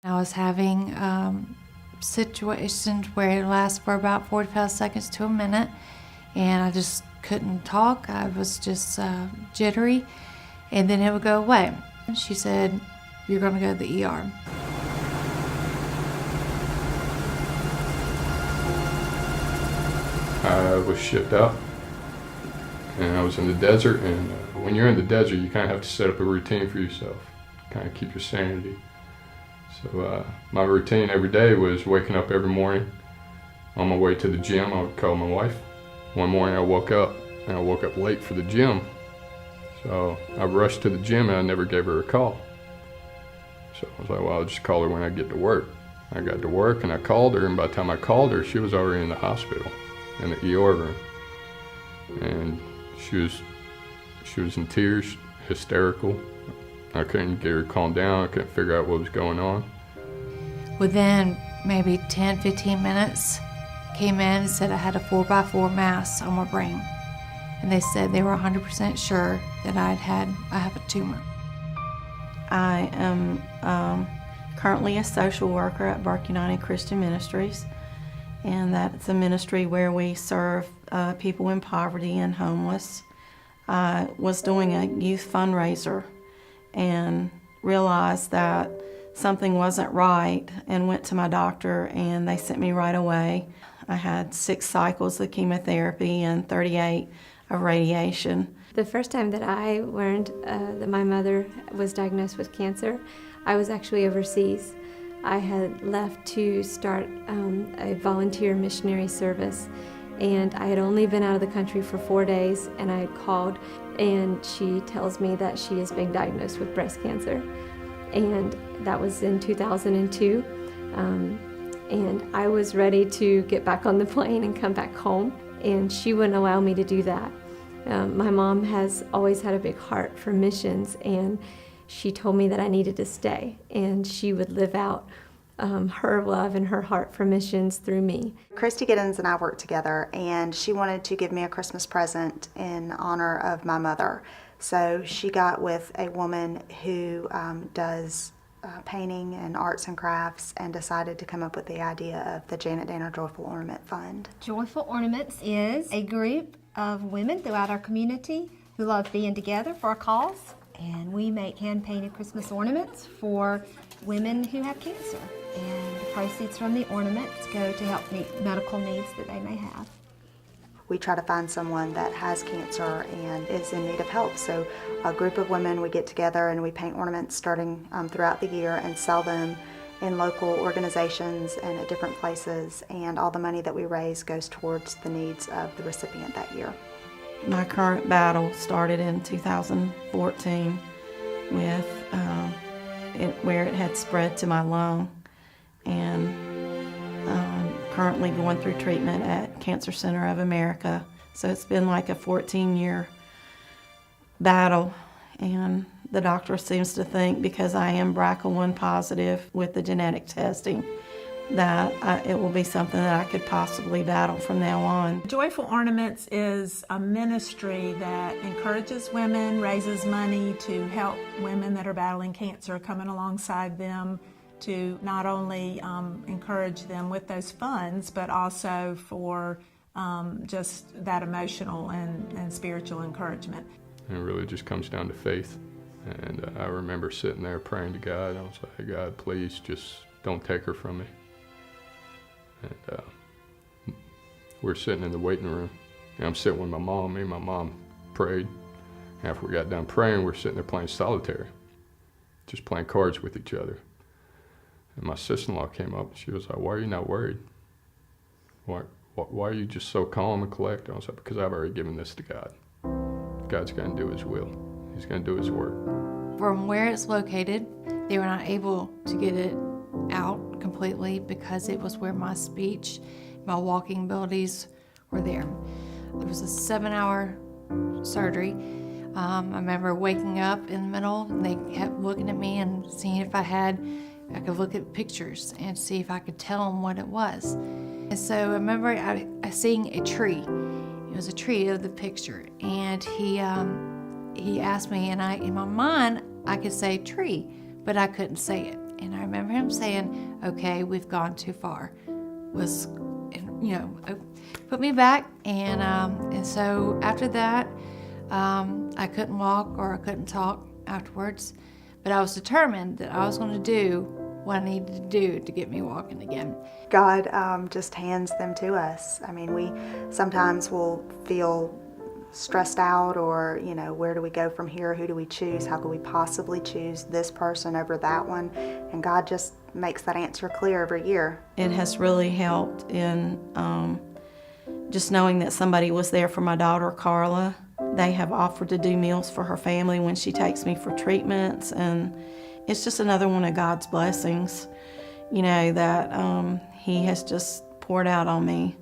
I was having situations where it lasts for about 45 seconds to a minute, and I just couldn't talk. I was just jittery, and then it would go away. She said, "You're going to go to the ER." I was shipped out, and I was in the desert, and when you're in the desert, you kind of have to set up a routine for yourself, kind of keep your sanity. So my routine every day was waking up every morning. On my way to the gym, I would call my wife. One morning I woke up, and I woke up late for the gym. So I rushed to the gym, and I never gave her a call. So I was like, well, I'll just call her when I get to work. I got to work, and I called her, and by the time I called her, she was already in the hospital, in the ER room. And she was in tears, hysterical. I couldn't get her to calm down. I couldn't figure out what was going on. Within maybe 10, 15 minutes, came in and said I had a 4x4 mass on my brain. And they said they were 100% sure that I have a tumor. I am currently a social worker at Burke United Christian Ministries, and that's a ministry where we serve people in poverty and homeless. I was doing a youth fundraiser and realized that something wasn't right and went to my doctor, and they sent me right away. I had 6 cycles of chemotherapy and 38 of radiation. The first time that I learned that my mother was diagnosed with cancer, I was actually overseas. I had left to start a volunteer missionary service, and I had only been out of the country for 4 days, and I had called, and she tells me that she is being diagnosed with breast cancer. And that was in 2002. And I was ready to get back on the plane and come back home, and she wouldn't allow me to do that. My mom has always had a big heart for missions, and she told me that I needed to stay, and she would live out her love and her heart for missions through me. Christy Giddens and I worked together, and she wanted to give me a Christmas present in honor of my mother. So she got with a woman who does painting and arts and crafts, and decided to come up with the idea of the Janet Dana Joyful Ornament Fund. Joyful Ornaments is a group of women throughout our community who love being together for a cause, and we make hand-painted Christmas ornaments for women who have cancer, and the proceeds from the ornaments go to help meet medical needs that they may have. We try to find someone that has cancer and is in need of help. So a group of women, we get together and we paint ornaments starting throughout the year and sell them in local organizations and at different places, and all the money that we raise goes towards the needs of the recipient that year. My current battle started in 2014 with where it had spread to my lung, and currently going through treatment at Cancer Center of America. So it's been like a 14-year battle, and the doctor seems to think because I am BRCA1 positive with the genetic testing that it will be something that I could possibly battle from now on. Joyful Ornaments is a ministry that encourages women, raises money to help women that are battling cancer, coming alongside them to not only encourage them with those funds, but also for just that emotional and spiritual encouragement. And it really just comes down to faith. And I remember sitting there praying to God. I was like, hey, God, please just don't take her from me. And we're sitting in the waiting room. And I'm sitting with my mom. Me and my mom prayed. After we got done praying, we're sitting there playing solitaire, just playing cards with each other. And my sister-in-law came up and she was like, why are you not worried? Why are you just so calm and collected? I was like, because I've already given this to God. God's going to do His will. He's going to do His work. From where it's located, they were not able to get it out completely because it was where my speech, my walking abilities were there. It was a 7-hour surgery. I remember waking up in the middle, and they kept looking at me and seeing if I could look at pictures and see if I could tell them what it was. And so I remember I seeing a tree. It was a tree of the picture, and he asked me, and in my mind I could say tree, but I couldn't say it. And I remember him saying, okay, we've gone too far. Put me back. And so after that, I couldn't walk or I couldn't talk afterwards. But I was determined that I was going to do what I needed to do to get me walking again. God just hands them to us. I mean, we sometimes will feel stressed out, or, where do we go from here? Who do we choose? How could we possibly choose this person over that one? And God just makes that answer clear every year. It has really helped in just knowing that somebody was there for my daughter, Carla. They have offered to do meals for her family when she takes me for treatments, and it's just another one of God's blessings, that He has just poured out on me.